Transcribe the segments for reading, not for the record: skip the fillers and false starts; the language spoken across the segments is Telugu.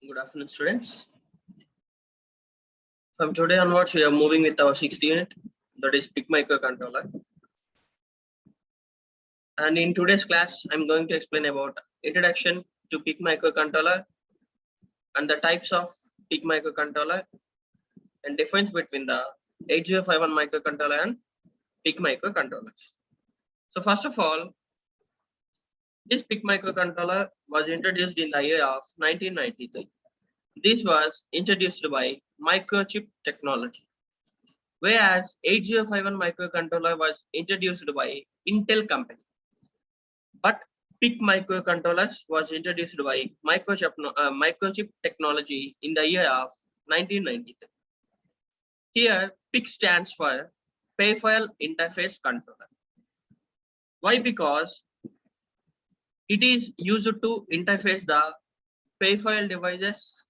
Good afternoon, students. From today onwards, we are moving with our sixth unit, that is PIC microcontroller. And in today's class, I'm going to explain about introduction to PIC microcontroller and the types of PIC microcontroller and difference between the 8051 microcontroller and PIC microcontrollers. So first of all, this PIC microcontroller was introduced in the year of 1993. This was introduced by Microchip Technology, whereas 8051 microcontroller was introduced by Intel company. But PIC microcontrollers was introduced by Microchip Technology in the year of 1993. Here, PIC stands for Peripheral Interface Controller. Why? Because it is used to interface the peripheral devices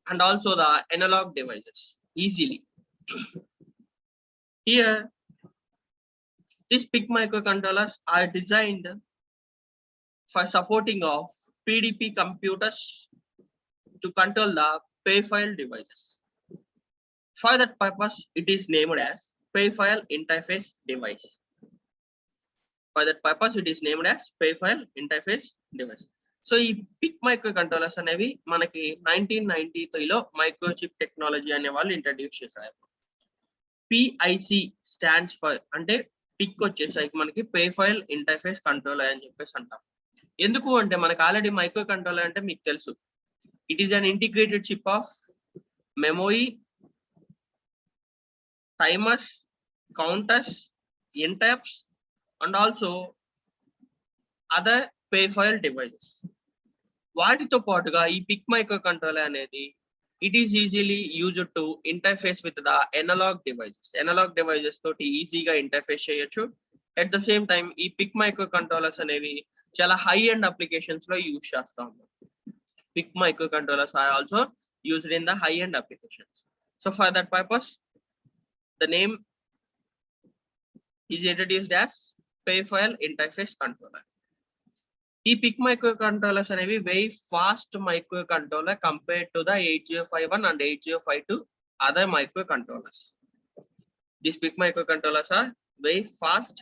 and also the analog devices easily. Here, these PIC microcontrollers are designed for supporting of PDP computers to control the peripheral devices. For that purpose, it is named as Peripheral Interface Device. For that purpose, it is named as Peripheral Interface Device. So, ఈ PIC microcontrollers అనేవి మనకి 1993లో మైక్రోచిప్ టెక్నాలజీ అనే వాళ్ళు ఇంట్రడ్యూస్ చేశారు. PIC స్టాండ్స్ ఫర్ అంటే PIC వచ్చేసరికి మనకి పెరిఫెరల్ ఇంటర్ఫేస్ కంట్రోలర్ అని చెప్పేసి అంటాం. ఎందుకు అంటే మనకి ఆల్రెడీ మైక్రో కంట్రోలర్ అంటే మీకు తెలుసు, it is an integrated chip of memory, timers, counters, interrupts and also other peripheral devices. వాటితో పాటుగా ఈ PIC microcontroller అనేది it is easily used to interface with the analog devices. Analog devices తోటి ఈజీగా ఇంటర్ఫేస్ చేయొచ్చు. At the same time, ఈ PIC microcontrollers అనేవి చాలా హై ఎండ్ అప్లికేషన్స్ లో యూజ్ చేస్తా ఉన్నాం. PIC microcontrollers are also used in the high end applications. So for that purpose, the name is introduced as Peripheral Interface Controller. ఈ PIC microcontrollers అనేవి very fast microcontroller compared to the 8051 and 8052 other microcontrollers. These PIC microcontrollers are very fast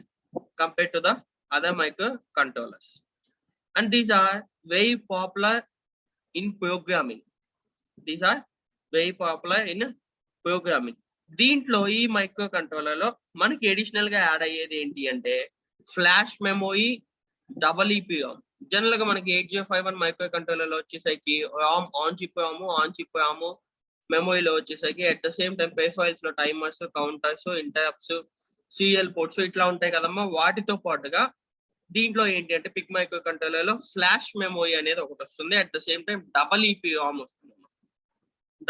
compared to the other microcontrollers, and these are very popular in programming. These are very popular in programming. దీంట్లో ఈ మైక్రోకంట్రోలర్ లో మనకి అడిషనల్ గా యాడ్ అయ్యేది ఏంటి అంటే flash memory, double EPROM. General గా మనకి 8051 మైక్రో కంట్రోలర్ లో వచ్చేసరికి రామ్ ఆన్ చిప్ రామ్ మెమరీలో వచ్చేసరికి at the same time peripherals లో timers, counters, interrupts, serial ports ఇట్లా ఉంటాయి కదమ్మా. వాటితో పాటుగా దీంట్లో ఏంటి అంటే PIC మైక్రో కంట్రోలర్ లో ఫ్లాష్ మెమరీ అనేది ఒకటి వస్తుంది. At the same time double EPROM వస్తుంది.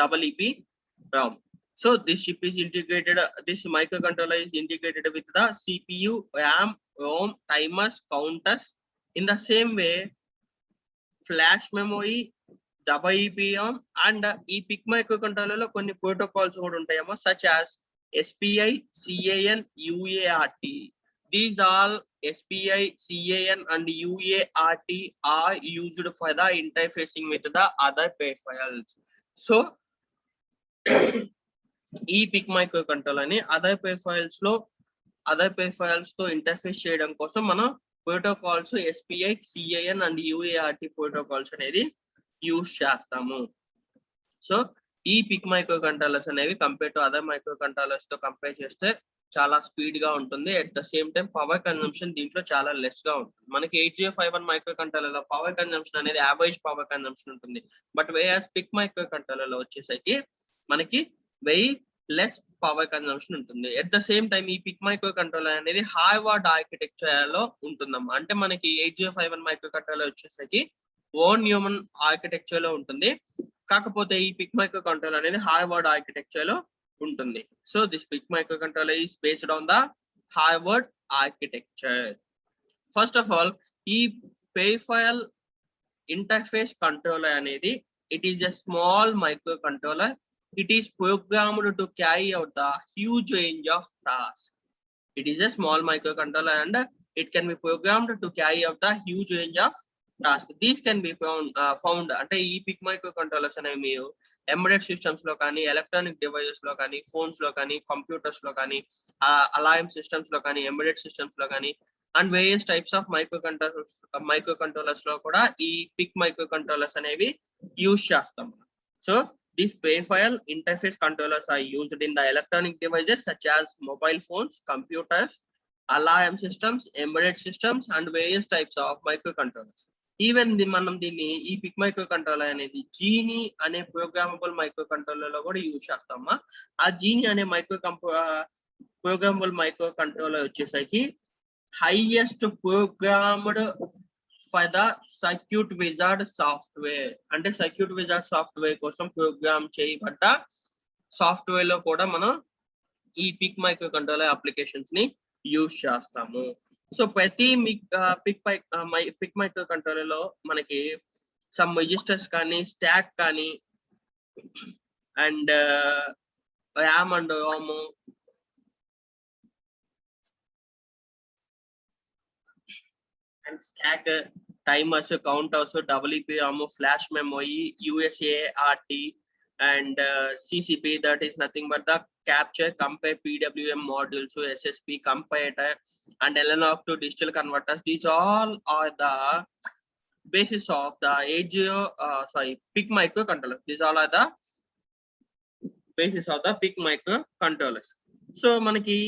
Double EPROM. So this chip is integrated, this microcontroller is integrated with the CPU, RAM, ROM, timers, counters. In the same way, flash memory, double EPROM and ఈ PIC microcontroller లో కొన్ని protocols కూడా ఉంటాయమ్మా, such as SPI, CAN, UART. These all SPI, CAN and UART are used for the interfacing with the other peripherals. So ఈ PIC microcontroller ని అదర్ పెరిఫెరల్స్ తో ఇంటర్ఫేస్ చేయడం కోసం మనం protocols SPI, CAN and UART protocols అనేది యూజ్ చేస్తాము. సో ఈ PIC microcontrollers అనేవి కంపేర్ టు అదర్ మైక్రోకంట్రోలర్స్ తో కంపేర్ చేస్తే చాలా స్పీడ్ గా ఉంటుంది. At the same time power consumption దీంట్లో చాలా లెస్ గా ఉంటుంది. మనకి 8051 మైక్రోకంట్రోలర్ లో పవర్ కన్జంప్షన్ అనేది యావరేజ్ పవర్ కన్జంప్షన్ ఉంటుంది. బట్ వేయాస్ PIC microcontroller లో వచ్చేసరికి మనకి వెరీ లెస్ పవర్ కన్జంప్షన్ ఉంటుంది. అట్ ద సేమ్ టైం ఈ PIC microcontroller అనేది హార్వర్డ్ ఆర్కిటెక్చర్ లో ఉంటుందమ్మా. అంటే మనకి 8051 మైక్రోకంట్రోలర్ వచ్చేసరికి ఓన్ న్యూమన్ ఆర్కిటెక్చర్ లో ఉంటుంది. కాకపోతే ఈ PIC microcontroller అనేది హార్వర్డ్ ఆర్కిటెక్చర్ లో ఉంటుంది. So this PIC microcontroller is based on the Harvard architecture. First of all, ఈ పెరిఫెరల్ ఇంటర్ఫేస్ కంట్రోలర్ అనేది it is a small microcontroller. It is programmed to carry out the huge range of tasks. It is a small microcontroller and it can be programmed to carry out the huge range of task. These can be found అంటే ఈ పిక్ మైక్రో కంట్రోలర్స్ అనేవి మీరు ఎంబెడెడ్ సిస్టమ్స్ లో కానీ, ఎలక్ట్రానిక్ డివైజెస్ లో కానీ, ఫోన్స్ లో కానీ, కంప్యూటర్స్ లో కానీ, అలారం సిస్టమ్స్ లో కానీ, ఎంబెడెడ్ సిస్టమ్స్ లో కానీ, and various types of micro controllers లో కూడా ఈ పిక్ మైక్రో కంట్రోలర్స్ అనేవి యూజ్ చేస్తాం. So these peripheral interface controllers are used in the electronic devices such as mobile phones, computers, alarm systems, embedded systems, and various types of microcontrollers. Even మనం దీన్ని ఈ పిక్ మైక్రో కంట్రోలర్ అనేది జీనీ అనే ప్రోగ్రామబుల్ మైక్రో కంట్రోలర్ లో కూడా యూజ్ చేస్తామా. ఆ జీనీ అనే ప్రోగ్రామబుల్ మైక్రో కంట్రోలర్ వచ్చేసరికి highest programmed for the circuit wizard software, అంటే సర్క్యూట్ విజార్డ్ సాఫ్ట్వేర్ కోసం ప్రోగ్రామ్ చేయబడ్డ సాఫ్ట్వేర్ లో కూడా మనం ఈ పిక్ మైక్రో కంట్రోలర్ అప్లికేషన్స్ ని యూజ్ చేస్తాము. సో ప్రతి పిక్ మైక్రో కంట్రోలర్ లో మనకి సమ్ రిజిస్టర్స్ కానీ, స్టాక్ కానీ, and RAM and Rome, and stack, timers, counters, WPRAM, flash memory, USART, and CCP, that is nothing but the capture, compare, PWM modules, SSP, comparator, and LNOC to digital converters. These all are the basis of the PIC microcontrollers. These all are the basis of the PIC microcontrollers. So మనకి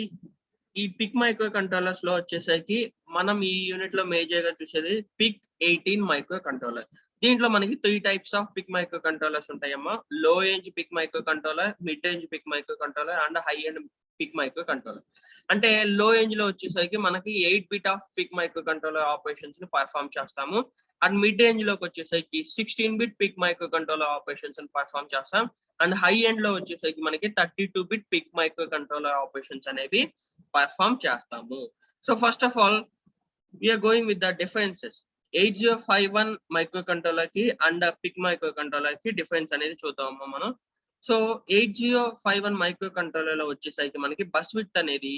ఈ పిక్ మైక్రో కంట్రోలర్స్ లో వచ్చేసరికి మనం ఈ యూనిట్ లో మేజర్ గా చూసేది పిక్ 18 మైక్రో కంట్రోలర్. దీంట్లో మనకి 3 types of PIC micro controllers ఉంటాయమ్మా. Low range PIC micro controller, mid range PIC micro controller, and high end PIC micro controller. అంటే లో రేంజ్ లో వచ్చేసరికి మనకి 8 bit of PIC micro controller operations ని పర్ఫామ్ చేస్తాము. అండ్ మిడ్ రేంజ్ లోకి వచ్చేసరికి 16 bit PIC micro controller operations ని పర్ఫామ్ చేస్తాం. అండ్ హై ఎండ్ లో వచ్చేసరికి మనకి 32 bit PIC micro controller operations అనేవి పర్ఫామ్ చేస్తాము. So first of all we are going with the differences. 8051 micro controller కి అండ్ పిక్ మైక్రో కంట్రోలర్ కి డిఫరెన్స్ అనేది చూద్దామమ్మా మనం. సో 8051 మైక్రో కంట్రోలర్ లో వచ్చేసరికి మనకి బస్ విడ్త్ అనేది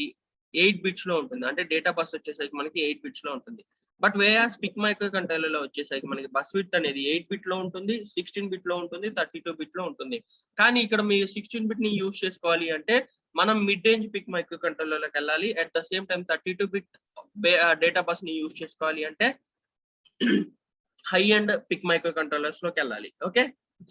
8 బిట్స్ లో ఉంటుంది. అంటే డేటా బస్ వచ్చేసరికి మనకి 8 బిట్స్ లో ఉంటుంది. But we are PIC micro controller లో వచ్చేసరికి మనకి బస్ విడ్త్ అనేది 8 బిట్ లో ఉంటుంది, 16 బిట్ లో ఉంటుంది, 32 బిట్ లో ఉంటుంది. కానీ ఇక్కడ మీరు 16 బిట్ ని యూజ్ చేసుకోవాలి అంటే మనం mid range PIC micro controller లోకి వెళ్ళాలి. At the same time 32 bit data bus ని యూజ్ చేసుకోవాలి అంటే high and PIC micro controllers లోకి వెళ్ళాలి. Okay,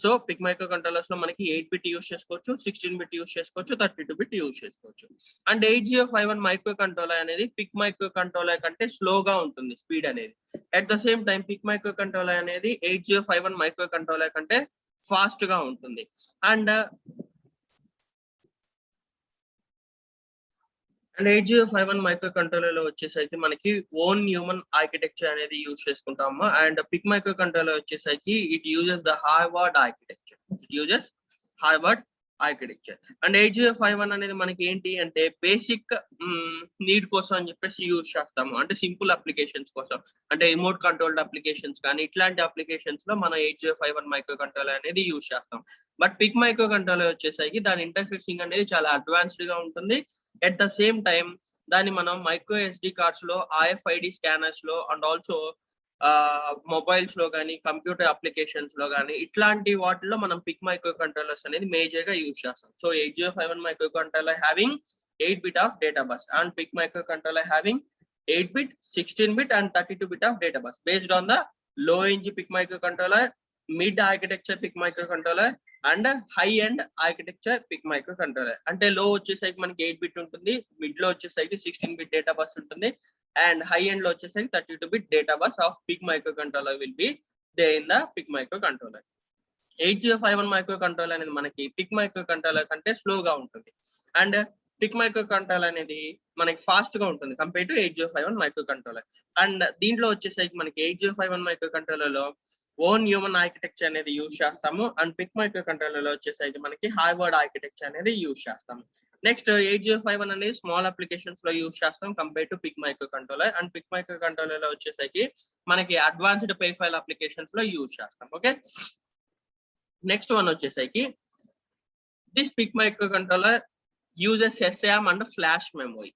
so PIC micro controllers లో మనకి 8 బిట్ యూజ్ చేసుకోవచ్చు, 16 బిట్ యూజ్ చేసుకోవచ్చు, 32 బిట్ యూజ్ చేసుకోవచ్చు. అండ్ 8051 మైక్రో కంట్రోలర్ అనేది పిక్ మైక్రో కంట్రోలర్ కంటే స్లోగా ఉంటుంది స్పీడ్ అనేది. At the same time PIC micro controller అనేది 8051 మైక్రో కంట్రోలర్ కంటే ఫాస్ట్ గా ఉంటుంది. అండ్ 8051 మైక్రో కంట్రోలర్ లో వచ్చేసరికి మనకి ఓన్ హ్యూమన్ ఆర్కిటెక్చర్ అనేది యూజ్ చేసుకుంటాము. అండ్ పిక్ మైక్రో కంట్రోలర్ వచ్చేసరికి it uses the Harvard architecture. And 8051 అనేది మనకి ఏంటి అంటే బేసిక్ నీడ్ కోసం అని చెప్పేసి యూజ్ చేస్తాము. అంటే సింపుల్ అప్లికేషన్స్ కోసం, అంటే రిమోట్ కంట్రోల్డ్ అప్లికేషన్స్ కానీ ఇట్లాంటి అప్లికేషన్స్ లో మనం 8051 మైక్రో కంట్రోలర్ అనేది యూజ్ చేస్తాం. బట్ పిక్ మైక్రో కంట్రోలర్ వచ్చేసరికి దాని ఇంటర్ఫేసింగ్ అనేది చాలా అడ్వాన్స్డ్ గా ఉంటుంది. అట్ ద సేమ్ టైం దాన్ని మనం మైక్రో ఎస్డి కార్డ్స్ లో, RFID స్కానర్స్ లో, అండ్ ఆల్సో మొబైల్స్ లో కానీ, కంప్యూటర్ అప్లికేషన్స్ లో కానీ ఇట్లాంటి వాటిల్లో మనం పిక్ మైక్రో కంట్రోలర్స్ అనేది మేజర్ గా యూజ్ చేస్తాం. So 8051 micro controller having 8 bit of data bus and PIC micro controller having 8 bit, 16 bit and 32 bit of data bus based on the low range PIC microcontroller, mid architecture PIC microcontroller and high end architecture PIC microcontroller. అంటే లో వచ్చేసరికి మనకి 8 బిట్ ఉంటుంది, మిడ్ లో వచ్చేసరికి 16 బిట్ డేటా బస్ ఉంటుంది, అండ్ హై ఎండ్ లో వచ్చేసరికి 32 bit data bus of PIC microcontroller will be there in the PIC microcontroller. 8051 microcontroller అనేది మనకి పిక్ మైక్రోకంట్రోలర్ కంటే స్లోగా ఉంటుంది. అండ్ పిక్ మైక్రోకంట్రోలర్ అనేది మనకి ఫాస్ట్ గా ఉంటుంది కంపేర్ టు 8051 మైక్రోకంట్రోలర్. అండ్ దీంట్లో వచ్చేసరికి మనకి 8051 మైక్రోకంట్రోలర్ లో ఓన్ హ్యూమన్ ఆర్కిటెక్చర్ అనేది యూజ్ చేస్తాము. అండ్ పిక్ మైక్రోకంట్రోలర్ లో వచ్చేసరికి మనకి హార్వర్డ్ ఆర్కిటెక్చర్ అనేది యూజ్ చేస్తాము. నెక్స్ట్ 8051 అనేది స్మాల్ అప్లికేషన్స్ లో యూజ్ చేస్తాం compare to PIC microcontroller. And PIC microcontroller లో వచ్చేసరికి మనకి అడ్వాన్స్డ్ పెరిఫెరల్ అప్లికేషన్స్ లో యూజ్ చేస్తాం. ఓకే, నెక్స్ట్ వన్ వచ్చేసరికి this PIC microcontroller uses SRAM and flash memory,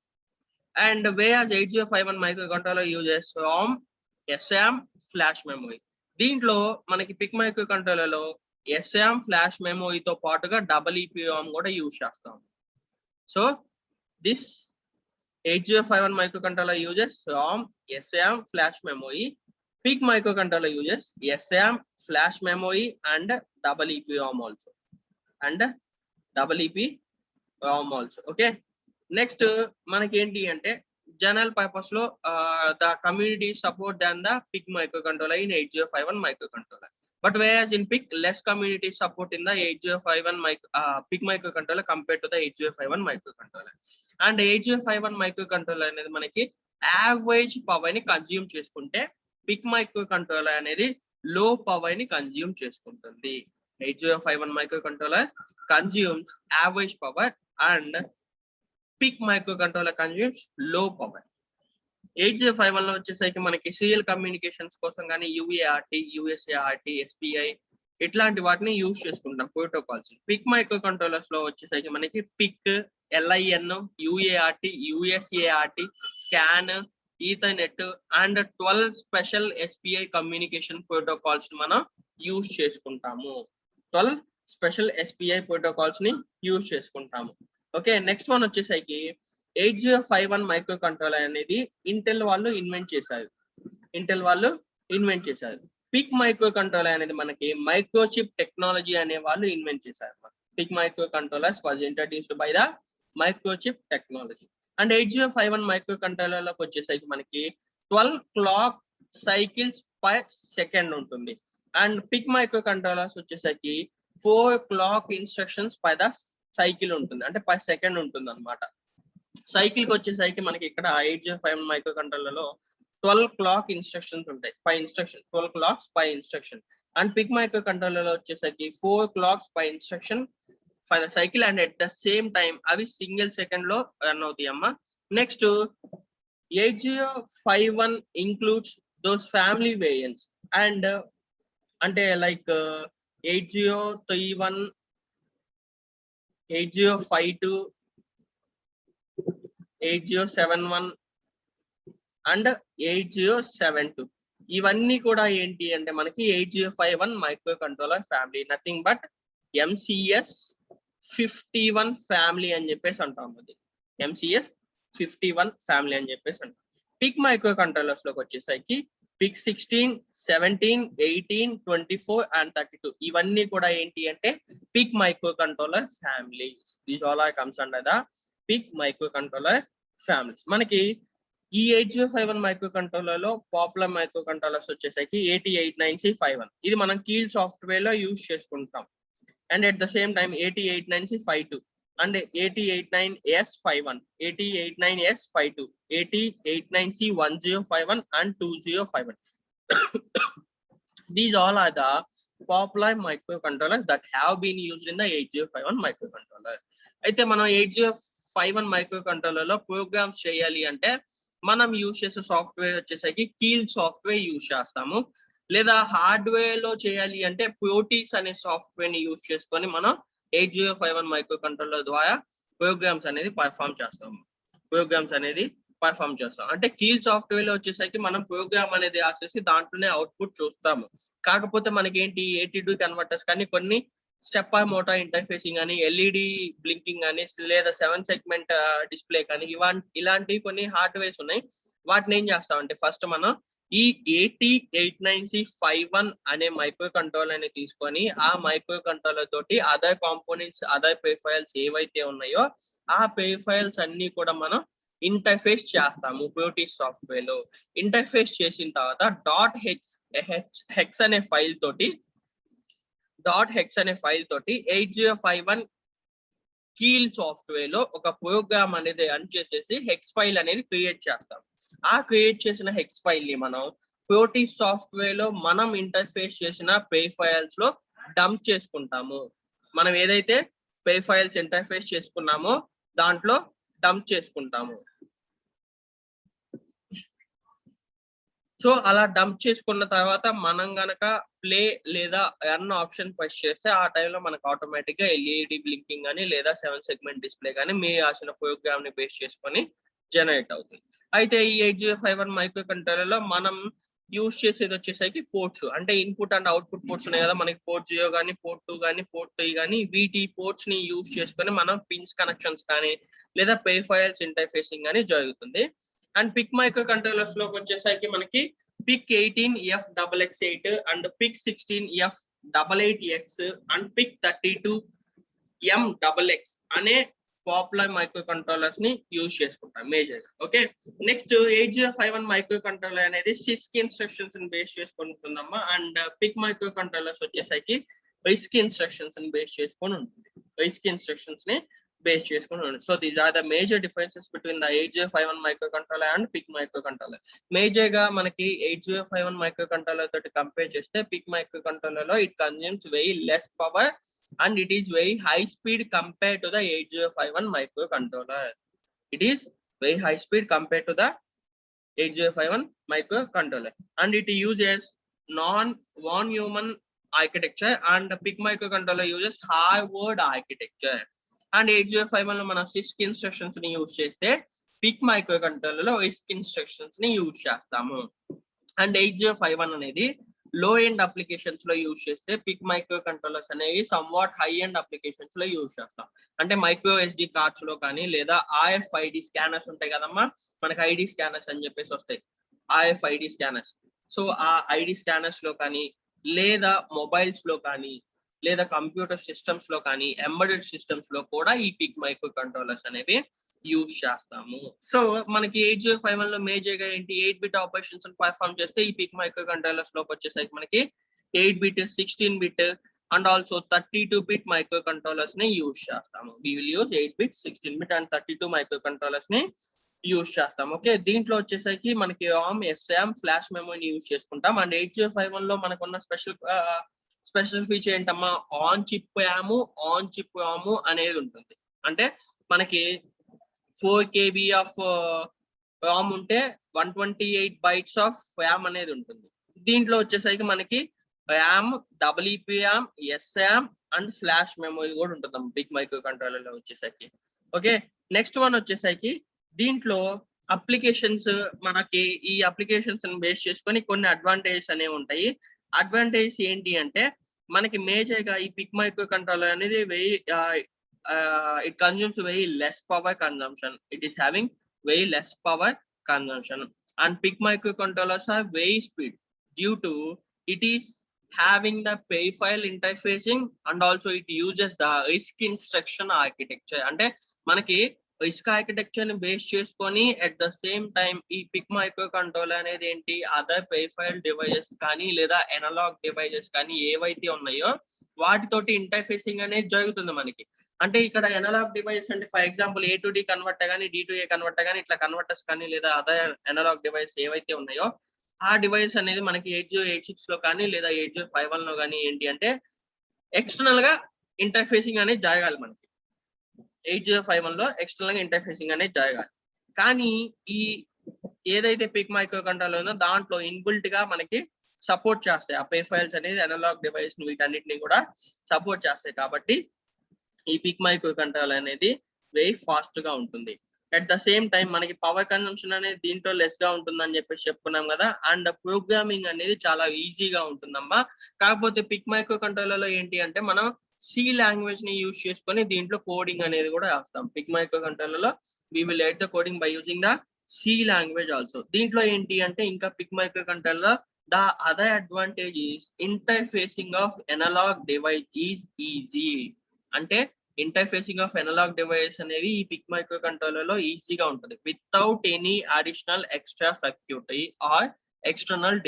and whereas 8051 microcontroller uses ROM, SRAM flash memory. దీంట్లో మనకి పిక్ మైక్రో కంట్రోలర్ లో SRAM ఫ్లాష్ మెమరీతో పాటుగా EEPROM కూడా యూజ్ చేస్తాం. So this 8051 microcontroller uses ROM, SRAM, flash memory. PIC microcontroller uses SRAM, flash memory, and EEPROM also. Okay. Next, మనకి ఏంటి అంటే general purpose లో the community support than the PIC microcontroller in 8051 microcontroller. But whereas in PIC, less community support in the 8051 PIC microcontroller compared to the 8051 microcontroller. And 8051 microcontroller అనేది మనకి యావరేజ్ పవర్ ని కన్జ్యూమ్ చేసుకుంటే పిక్ మైక్రోకంట్రోలర్ అనేది లో పవర్ ని కన్జ్యూమ్ చేసుకుంటుంది. 8051 microcontroller consumes average power and PIC microcontroller consumes low power. 8051 లో వచ్చేసరికి మనకి సీరియల్ కమ్యూనికేషన్స్ కోసం కానీ UART, USART, SPI ఇట్లాంటి వాటిని యూజ్ చేసుకుంటాం ప్రోటోకాల్స్. పిక్ మైక్రో కంట్రోలర్స్ లో వచ్చేసరికి మనకి PIC, LIN, UART, USART, CAN, Ethernet and 12 special SPI communication protocols మనం యూజ్ చేసుకుంటాము. 12 స్పెషల్ SPI ప్రోటోకాల్స్ ని యూజ్ చేసుకుంటాము. ఓకే, నెక్స్ట్ వన్ వచ్చేసరికి 8051 మైక్రో కంట్రోలర్ అనేది ఇంటెల్ వాళ్ళు ఇన్వెంట్ చేశారు. పిక్ మైక్రో కంట్రోలర్ అనేది మనకి మైక్రోచిప్ టెక్నాలజీ అనే వాళ్ళు ఇన్వెంట్ చేశారు. PIC micro controllers was introduced by the Microchip Technology. And 8051 micro controller లోకి వచ్చేసరికి మనకి 12 క్లాక్ సైకిల్స్ పర్ సెకండ్ ఉంటుంది. అండ్ పిక్ మైక్రో కంట్రోలర్స్ వచ్చేసరికి 4 clock instructions per the cycle ఉంటుంది, అంటే పర్ సెకండ్ ఉంటుంది అనమాట. సైకిల్ కి వచ్చేసరికి మనకి ఇక్కడ 8051 మైక్రో కంట్రోలర్ లో 12 క్లాక్ ఇన్స్ట్రక్షన్స్ ఉంటాయి, per instruction 12 clocks per instruction. And PIC micro controller లో వచ్చేసరికి 4 clocks per instruction for the cycle and at the same time అవి సింగిల్ సెకండ్ లో రన్ అవుతాయి అమ్మా. Next 8051 includes those family variants and అంటే లైక్ 8031, 8052, 8071 అండ్ 8072 ఇవన్నీ కూడా ఏంటి అంటే మనకి 8051 micro controller family, nothing but MCS 51 family అని చెప్పేసి అంటాం. అది MCS 51 ఫ్యామిలీ అని చెప్పేసి అంటాం. పిక్ మైక్రో కంట్రోలర్స్ లోకి వచ్చేసరికి పిక్ 16, 17, 18, 24 అండ్ 32 ఇవన్నీ కూడా ఏంటి అంటే PIC micro controller families. These all are comes under the PIC micro controller families. మనకి ఈ 8051 మైక్రో కంట్రోలర్ లో పాపులర్ మైక్రో కంట్రోలర్స్ వచ్చేసరికి 8089C51 ఇది మనం కీల్ సాఫ్ట్వేర్ లో యూజ్ చేసుకుంటాం. And at the same time 8089C52 and 8089S51, 8089S52, 8089C1051 and 2051. These all are the popular microcontrollers that have been used in the 8051 microcontroller. అయితే మనం 8051 మైక్రోకంట్రోలర్ లో ప్రోగ్రామ్స్ చేయాలి అంటే మనం యూజ్ చేసే సాఫ్ట్వేర్ వచ్చేసరికి కీల్ సాఫ్ట్వేర్ యూజ్ చేస్తాము, లేదా హార్డ్వేర్ లో చేయాలి అంటే ప్రోటీస్ అనే సాఫ్ట్వేర్ ని యూజ్ చేసుకొని మనం 8051 మైక్రోకంట్రోలర్ ద్వారా ప్రోగ్రామ్స్ అనేది పర్ఫామ్ చేస్తాం. అంటే కీల్ సాఫ్ట్వేర్ లో వచ్చేసరికి మనం ప్రోగ్రామ్ అనేది రాసేసి దాంట్లోనే అవుట్పుట్ చూస్తాము. కాకపోతే మనకి ఏంటి 82 కన్వర్టర్స్ కానీ కొన్ని స్టెప్పర్ మోటార్ ఇంటర్ఫేసింగ్ అని, LED బ్లింకింగ్ అని, లేదా 7 సెగ్మెంట్ డిస్ప్లే కానీ ఇలాంటివి కొన్ని హార్డ్వేర్స్ ఉన్నాయి. వాటిని ఏం చేస్తామంటే ఫస్ట్ మనం ఈ 8089C51 అనే మైక్రో కంట్రోలర్ ని తీసుకొని ఆ మైక్రో కంట్రోలర్ తోటి అదర్ కాంపోనెంట్స్, అదర్ పెరిఫెరల్స్ ఏవైతే ఉన్నాయో ఆ పెరిఫెరల్స్ అన్ని కూడా మనం ఇంటర్ఫేస్ చేస్తాము ప్రోటీస్ సాఫ్ట్వేర్ లో. ఇంటర్ఫేస్ చేసిన తర్వాత .hex అనే ఫైల్ తోటి 8051 కీల్ సాఫ్ట్వేర్ లో ఒక ప్రోగ్రామ్ అనేది రన్ చేసేసి హెక్స్ ఫైల్ అనేది క్రియేట్ చేస్తాం. ఆ క్రియేట్ చేసిన హెక్స్ ఫైల్ ని మనం ప్రోటీస్ సాఫ్ట్వేర్ లో మనం ఇంటర్ఫేస్ చేసిన పెరిఫెరల్స్ లో డంప్ చేసుకుంటాము. మనం ఏదైతే పెరిఫెరల్స్ ఇంటర్ఫేస్ చేసుకున్నామో దాంట్లో డంప్ చేసుకుంటాము. సో అలా డంప్ చేసుకున్న తర్వాత మనం గనక ప్లే లేదా రన్ ఆప్షన్ ప్రెస్ చేస్తే ఆ టైంలో మనకు ఆటోమేటిక్ గా LED బ్లింకింగ్ కానీ లేదా 7 సెగ్మెంట్ డిస్ప్లే కానీ మీ రాసిన ప్రోగ్రామ్ ని బేస్ చేసుకొని జనరేట్ అవుతుంది. అయితే ఈ 8051 మైక్రో కంట్రోలర్ లో మనం యూజ్ చేసేది వచ్చేసరికి పోర్ట్స్, అంటే ఇన్పుట్ అండ్ అవుట్పుట్ పోర్ట్స్ ఉన్నాయి కదా మనకి, పోర్ట్ 0 కానీ పోర్ట్ 2 కానీ పోర్ట్ 3 కానీ, వీటి పోర్ట్స్ ని యూజ్ చేసుకొని మనం పిన్స్ కనెక్షన్స్ కానీ లేదా పే ఫైల్స్ ఇంటర్ఫేసింగ్ అని జరుగుతుంది. అండ్ పిక్ మైక్రో కంట్రోలర్స్ లోకి వచ్చేసరికి మనకి PIC 18F8X8 and PIC 16F88X and PIC 32MXX అనే పాపులర్ మైక్రో కంట్రోలర్స్ ని యూజ్ చేసుకుంటాం మేజర్ గా. ఓకే, నెక్స్ట్ 8051 మైక్రో కంట్రోలర్ అనేది సిస్క్ ఇన్స్ట్రక్షన్స్ ని బేస్ చేసుకొని ఉంటుందమ్మా. అండ్ పిక్ మైక్రో కంట్రోలర్స్ వచ్చేసరికి రిస్క్ ఇన్స్ట్రక్షన్స్ ని బేస్ చేసుకొని ఉంటుంది, రిస్క్ ఇన్స్ట్రక్షన్స్ ని బేస్ చేసుకొని ఉంటుంది. So these are the major differences between the 8051 micro controller and PIC micro controller. Major గా మనకి 8051 మైక్రో కంట్రోలర్ తోటి కంపేర్ చేస్తే పిక్ మైక్రో కంట్రోలర్ లో it consumes very less power and it is very high speed compared to the 8051 microcontroller. It is very high speed compared to the 8051 microcontroller, and it uses non-human architecture, and the PIC microcontroller uses hardware architecture. And 8051 లో మనం CISC instructions ని యూజ్ చేస్తే PIC microcontroller లో RISC instructions ని యూజ్ చేస్తాము. అండ్ 8051 అనేది లో ఎండ్ అప్లికేషన్స్ లో యూజ్ చేస్తే పిక్ మైక్రో కంట్రోలర్స్ అనేవి some what high end applications లో యూజ్ చేస్తాం. అంటే మైక్రో SD కార్డ్స్ లో కానీ లేదా RFID స్కానర్స్ ఉంటాయి కదమ్మా, మనకి ID స్కానర్స్ అని చెప్పేసి వస్తాయి, RFID స్కానర్స్. సో ఆ ID స్కానర్స్ లో కానీ లేదా మొబైల్స్ లో కానీ లేదా కంప్యూటర్ సిస్టమ్స్ లో కానీ ఎంబెడెడ్ సిస్టమ్స్ లో కూడా ఈ పిక్ మైక్రో కంట్రోలర్స్ అనేవి యూజ్ చేస్తాము. సో మనకి 8051 లో మేజర్ గా ఏంటి, 8-bit ఆపరేషన్స్ పర్ఫార్మ్ చేస్తే ఈ పిక్ మైక్రో కంట్రోలర్స్ లోకి వచ్చేసరికి మనకి 8-bit 16-bit and also 32-bit micro controllers ని యూజ్ చేస్తాము. We will use 8-bit 16-bit and 32 micro controllers ని యూజ్ చేస్తాం. ఓకే, దీంట్లో వచ్చేసరికి మనకి ROM, SRAM, ఫ్లాష్ మెమరీని యూజ్ చేసుకుంటాం. అండ్ 8051 లో మనకున్న స్పెషల్ ఫీచర్ ఏంటమ్మా, ఆన్ చిప్ ROM అనేది ఉంటుంది. అంటే మనకి 4 KB ఆఫ్ ROM ఉంటే 128 bytes ఆఫ్ RAM అనేది ఉంటుంది. దీంట్లో వచ్చేసరికి మనకి RAM, EEPROM, SRAM and flash memory కూడా ఉంటుంది బిగ్ మైక్రో కంట్రోలర్ లో వచ్చేసరికి. ఓకే, నెక్స్ట్ వన్ వచ్చేసరికి దీంట్లో అప్లికేషన్స్, మనకి ఈ అప్లికేషన్స్ బేస్ చేసుకొని కొన్ని అడ్వాంటేజెస్ అనేవి ఉంటాయి. అడ్వాంటేజ్ ఏంటి అంటే మనకి మేజర్ గా ఈ పిక్ మైక్రో కంట్రోలర్ అనేది it consumes very less power consumption. It is having very less power consumption, and PIC microcontrollers are very speed due to it is having the pay file interfacing, and also it uses the RISC instruction architecture. అంటే మనకి RISC architecture ని బేస్ చేసుకొని at the same time ఈ PIC microcontroller అనేది ఏంటి, అదర్ పే ఫైల్ డివైజెస్ కానీ లేదా అనలాగ్ డివైజెస్ కానీ ఏవైతే ఉన్నాయో వాటితోటి ఇంటర్ఫేసింగ్ అనేది జరుగుతుంది మనకి. అంటే ఇక్కడ అనలాగ్ డివైస్ అంటే for example A to D converter కానీ D to A కన్వర్టర్ కానీ ఇట్లా కన్వర్టర్స్ కానీ లేదా అదర్ అనలాగ్ డివైస్ ఏవైతే ఉన్నాయో ఆ డివైస్ అనేది మనకి 8086 లో కానీ లేదా 8051 లో కానీ ఏంటి అంటే ఎక్స్టర్నల్ గా ఇంటర్ఫేసింగ్ అనేది జరగాలి. మనకి 8051 లో ఎక్స్టర్నల్ గా ఇంటర్ఫేసింగ్ అనేది జరగాలి. కానీ ఈ ఏదైతే పిక్ మైక్రో కంట్రోలర్ ఉందో దాంట్లో ఇన్బిల్ట్ గా మనకి సపోర్ట్ చేస్తాయి ఆ పే ఫైల్స్ అనేది, అనలాగ్ డివైస్ వీటన్నిటిని కూడా సపోర్ట్ చేస్తాయి. కాబట్టి ఈ పిక్ మైక్రో కంట్రోలర్ అనేది వెరీ ఫాస్ట్ గా ఉంటుంది. అట్ ద సేమ్ టైం మనకి పవర్ కన్సంప్షన్ అనేది దీంట్లో లెస్ గా ఉంటుందని చెప్పేసి చెప్పుకున్నాం కదా. అండ్ ప్రోగ్రామింగ్ అనేది చాలా ఈజీగా ఉంటుందమ్మా. కాకపోతే పిక్ మైక్రో కంట్రోలర్ లో ఏంటి అంటే మనం C లాంగ్వేజ్ ని యూజ్ చేసుకొని దీంట్లో కోడింగ్ అనేది కూడా రాస్తాం. పిక్ మైక్రో కంట్రోలర్ లో we will write the coding by using the C language also. దీంట్లో ఏంటి అంటే ఇంకా PIC micro controller the other advantage is interfacing of analog device is easy. అంటే ఇంటర్ఫేసింగ్ ఆఫ్ అనలాగ్ డివైస్ అనేవి ఈ పిక్ మైక్రో కంట్రోలర్ లో ఈజీగా ఉంటుంది without any additional extra circuitry or external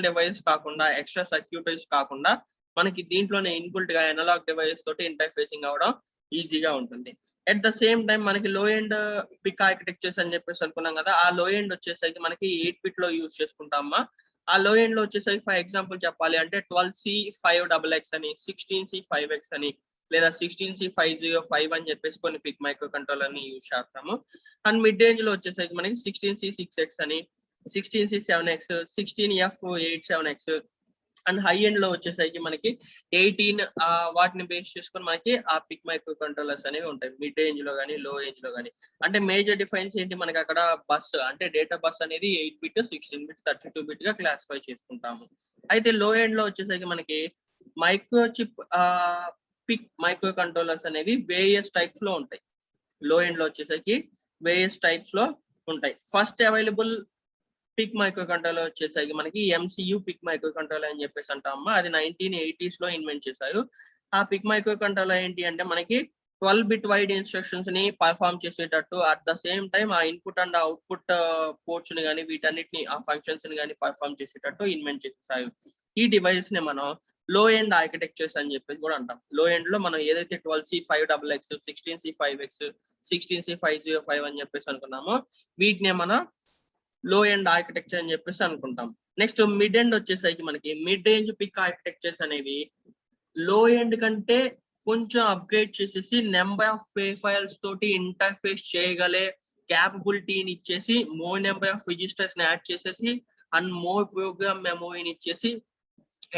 device కాకుండా, ఎక్స్ట్రా సర్క్యూటరీస్ కాకుండా మనకి దీంట్లోనే ఇన్బుల్ట్ గా అనలాగ్ డివైస్ తోటి ఇంటర్ఫేసింగ్ అవ్వడం ఈజీగా ఉంటుంది. అట్ ద సేమ్ టైం మనకి లో ఎండ్ పిక్ ఆర్కిటెక్చర్స్ అని చెప్పేసి అనుకున్నాం కదా, ఆ లో ఎండ్ వచ్చేసరికి మనకి 8-bit లో యూజ్ చేసుకుంటామా. ఆ లో ఎండ్ లో వచ్చేసరికి ఫర్ ఎగ్జాంపుల్ చెప్పాలి అంటే 12C5XX అని, 16C5X అని లేదా 16C505 అని చెప్పేసి కొన్ని పిక్ మైక్రో కంట్రోలర్ ని యూజ్ చేస్తాము. అండ్ మిడ్ రేంజ్ లో వచ్చేసరికి మనకి 16C6X అని, 16C7X, 16F87X and high end లో వచ్చేసరికి మనకి 18 వాటిని బేస్ చేసుకొని మనకి ఆ పిక్ మైక్రో కంట్రోలర్స్ అనేవి ఉంటాయి, మిడ్ రేంజ్ లో కానీ లో రేంజ్ లో కానీ. అంటే మేజర్ డిఫరెన్స్ ఏంటి మనకి అక్కడ బస్ అంటే డేటా బస్ అనేది 8 బిట్ 16 బిట్ 32 బిట్ గా క్లాసిఫై చేసుకుంటాము. అయితే లో ఎండ్ లో వచ్చేసరికి మనకి micro chip PIC micro controllers అనేవి వేరియస్ టైప్స్ లో ఉంటాయి. లో ఎండ్ లో వచ్చేసరికి వేరియస్ టైప్స్ లో ఉంటాయి. First available PIC micro controller వచ్చేసరికి మనకి MCU పిక్ మైక్రో కంట్రోలర్ అని చెప్పేసి అంటామా, అది 1980s లో ఇన్వెంట్ చేశారు. ఆ పిక్ మైక్రో కంట్రోలర్ ఏంటి అంటే మనకి 12 బిట్ వైడ్ ఇన్స్ట్రక్షన్స్ ని పర్ఫామ్ చేసేటట్టు, అట్ ద సేమ్ టైం ఆ ఇన్పుట్ అండ్ అవుట్పుట్ పోర్ట్స్ ని కానీ వీటన్నిటిని ఆ ఫంక్షన్స్ ని కానీ పర్ఫామ్ చేసేటట్టు ఇన్వెంట్ చేశారు. ఈ డివైస్ ని మనం లో ఎండ్ ఆర్కిటెక్చర్స్ అని చెప్పేసి కూడా అంటాం. లో ఎండ్ లో మనం ఏదైతే 12C5XX 16C5X 16C505 అని చెప్పేసి అనుకున్నామో వీటిని మనం లో ఎండ్ ఆర్కిటెక్చర్ అని చెప్పేసి అనుకుంటాం. నెక్స్ట్ మిడ్ ఎండ్ వచ్చేసరికి మనకి మిడ్ రేంజ్ పిక్ ఆర్కిటెక్చర్స్ అనేవి లో ఎండ్ కంటే కొంచెం అప్గ్రేడ్ చేసేసి నెంబర్ ఆఫ్ పే ఫైల్స్ తోటి ఇంటర్ఫేస్ చేయగలే క్యాపబిలిటీని ఇచ్చేసి, మోర్ నెంబర్ ఆఫ్ రిజిస్టర్స్ ని యాడ్ చేసేసి అండ్ మోర్ ప్రోగ్రామ్ మెమోరీని ఇచ్చేసి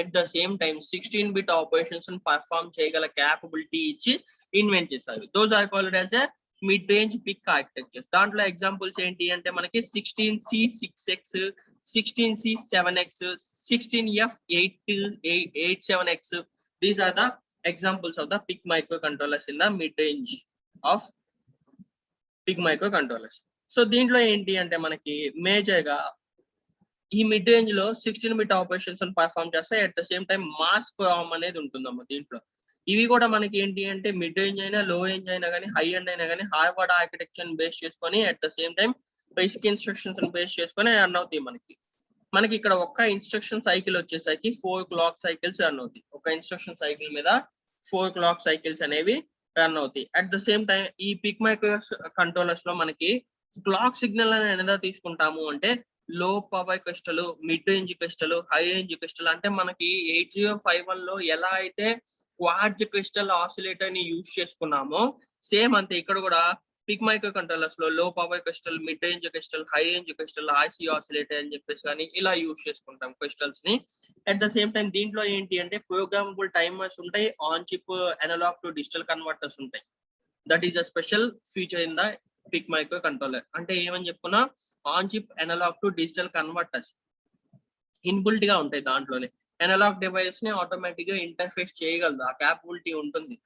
at the same time 16 bit operations perform చేయగల క్యాపబిలిటీ ఇచ్చి ఇన్వెంట్ చేశారు. Those are called as a mid range PIC architectures. దాంట్లో ఎగ్జాంపుల్స్ ఏంటి అంటే మనకి 16C6X 16C7X 16F87X. These are the examples of the PIC micro controllers in the mid range of PIC micro controllers. So దీంట్లో ఏంటి అంటే మనకి మేజర్ గా ఈ మిడ్ రేంజ్ లో 16 బిట్ ఆపరేషన్స్ పర్ఫామ్ చేస్తాయి. At the same time mask Ram అనేది ఉంటుందమ్మా దీంట్లో. ఇవి కూడా మనకి ఏంటి అంటే మిడ్ రేంజ్ అయినా లో రేంజ్ అయినా కానీ హై ఎండ్ అయినా కానీ హార్వర్డ్ ఆర్కిటెక్చర్ బేస్ చేసుకొని at the same time basic instructions base చేసుకొని రన్ అవుతాయి. మనకి ఇక్కడ ఒక్క ఇన్స్ట్రక్షన్ సైకిల్ వచ్చేసరికి 4 క్లాక్ సైకిల్స్ రన్ అవుతాయి. ఒక ఇన్స్ట్రక్షన్ సైకిల్ మీద 4 క్లాక్ సైకిల్స్ అనేవి రన్ అవుతాయి. అట్ ద సేమ్ టైం ఈ పిక్ మైక్రో కంట్రోలర్స్ లో మనకి క్లాక్ సిగ్నల్ అనేది ఎలా తీసుకుంటాము అంటే లో power crystal, mid range crystal, high range crystal. అంటే మనకి 8051 లో ఎలా అయితే క్వార్ట్జ్ క్రిస్టల్ ఆసిలేటర్ ని యూజ్ చేసుకున్నామో సేమ్ అంతే ఇక్కడ కూడా పిక్ మైక్రో కంట్రోలర్స్ లో లో power crystal, mid range crystal, high range crystal, RC oscillator అని చెప్పేసి కానీ ఇలా యూజ్ చేసుకుంటాం క్రిస్టల్స్ ని. అట్ ద సేమ్ టైం దీంట్లో ఏంటి అంటే ప్రోగ్రామబుల్ టైమర్స్ ఉంటాయి, on chip analogue to digital converters ఉంటాయి. That is a special feature in the PIC micro controller. అంటే ఏమని చెప్పుకున్నా on chip analogue to digital converters inbuilt గా ఉంటాయి. దాంట్లోనే అనలాగ్ డివైస్ ని ఆటోమేటిక్ గా ఇంటర్ఫేస్ చేయగలదు, ఆ క్యాపబిలిటీ ఉంటుంది.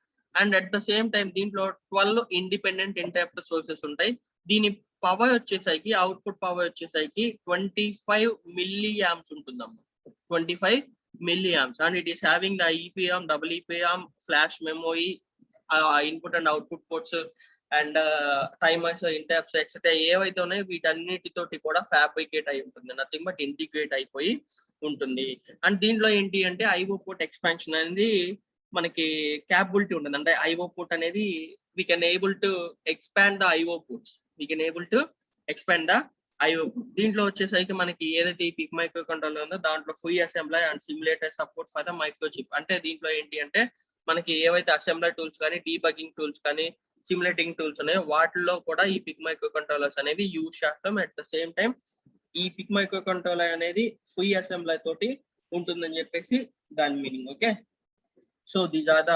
And at the same time దీంట్లో 12 ఇండిపెండెంట్ ఇంటరప్ట్ సోర్సెస్ ఉంటాయి. దీని పవర్ వచ్చేసరికి అవుట్పుట్ పవర్ వచ్చేసరికి 25 మిల్లీ యాంప్స్ ఉంటుందమ్మా, 25 milli amps. And it is having the EPROM, EEPROM, flash memory, input and output ports and timers, interrupts etcetera ఏవైతే ఉన్నాయో వీటన్నిటితోటి కూడా ఫ్యాబ్రికేట్ అయి ఉంటుంది, నథింగ్ బట్ ఇంటిగ్రేట్ అయిపోయి ఉంటుంది. అండ్ దీంట్లో ఏంటి అంటే IO పోర్ట్ ఎక్స్పాన్షన్ అనేది మనకి క్యాపబిలిటీ ఉంటుంది. అంటే IO పోర్ట్ అనేది we can able to expand the IO ports, దీంట్లో వచ్చేసరికి మనకి ఏదైతే ఈ పిక్ మైక్రో కంట్రోలర్ ఉందో దాంట్లో free assembly and simulator support for the microchip చిప్. అంటే దీంట్లో ఏంటి అంటే మనకి ఏవైతే అసెంబ్లీ టూల్స్ కానీ, డీబగ్గింగ్ టూల్స్ కానీ, సిమ్యులేటింగ్ టూల్స్ ఉన్నాయో వాటిల్లో కూడా ఈ పిక్ మైక్రో కంట్రోలర్స్ అనేవి యూజ్ చేస్తాం. అట్ ద సేమ్ టైం ఈ పిక్ మైక్రో కంట్రోలర్ అనేది ఫ్రీ అసెంబ్లీ తోటి ఉంటుందని చెప్పేసి దాని meaning. Okay, so these are the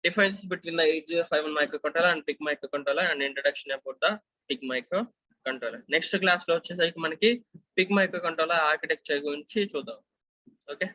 differences between the 8051 microcontroller and PIC microcontroller and introduction about the PIC microcontroller. Next class లో వచ్చేసరికి మనకి PIC microcontroller ఆర్కిటెక్చర్ గురించి చూద్దాం. ఓకే.